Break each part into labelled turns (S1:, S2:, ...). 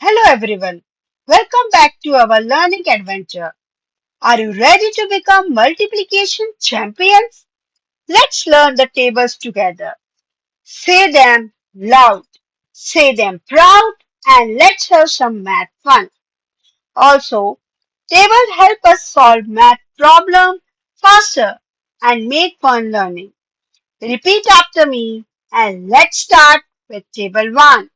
S1: Hello everyone. Welcome back to our learning adventure. Are you ready to become multiplication champions? Let's learn the tables together. Say them loud, say them proud, and let's have some math fun. Also, tables help us solve math problem faster and make fun learning. Repeat after me and let's start with table 1.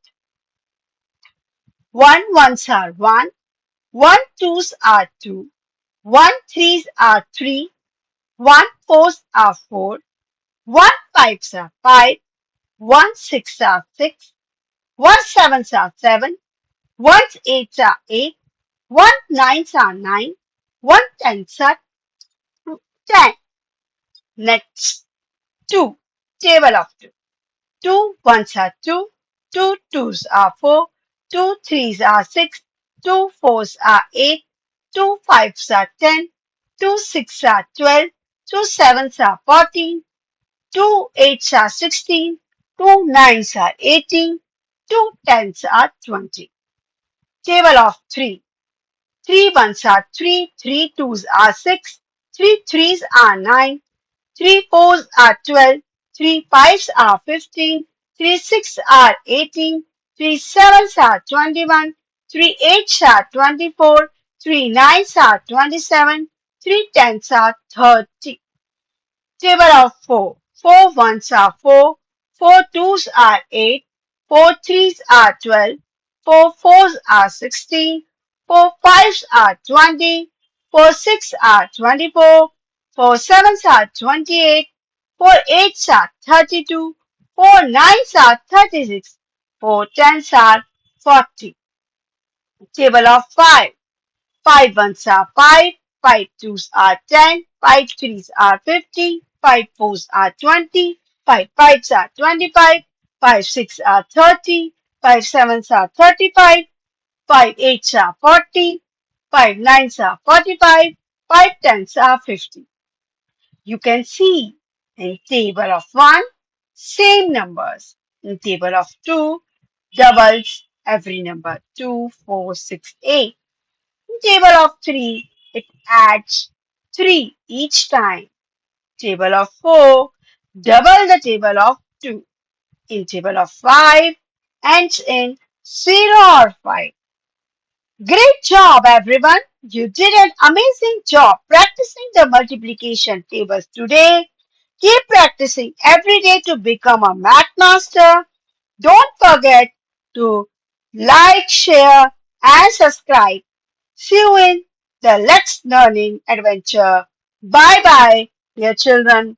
S1: 1 ones are 1. One twos are 2, one threes are 3, one fours are 4, one fives are 5, one six are 6, one sevens are 7, one eights are 8, one nines are 9, one tens are 10. Next, 2. Table of 2. Two ones are 2, two twos are 4, two threes are 6, two fours are 8, two fives are 10, two sixes are 12, two sevens are 14, two eights are 16, two nines are 18, two tens are 20. Table of 3. Three ones are 3, three twos are 6, three threes are 9, three fours are 12, three fives are 15, three sixes are 18, three sevens are 21, three eights are 24, three nines are 27, three tens are 30. Table of 4. Four ones are 4, four twos are 8, four threes are 12, four fours are 16, four fives are 20, four sixes are 24, four sevens are 28, four eights are 32, four nines are 36, four tens are 40. Table of 5. Five ones are 5, five twos are 10, five threes are 50, five fours are 20, five fives are 25, five sixes are 30, five sevens are 35, five eights are 40, five nines are 45, five tens are 50. You can see in table of 1, same numbers. In table of 2, doubles every number 2, 4, 6, 8. In table of 3, it adds 3 each time. Table of 4, double the table of 2. In table of 5, ends in 0 or 5. Great job, everyone! You did an amazing job practicing the multiplication tables today. Keep practicing every day to become a math master. Don't forget to like, share, and subscribe. See you in the next learning adventure. Bye bye, dear children.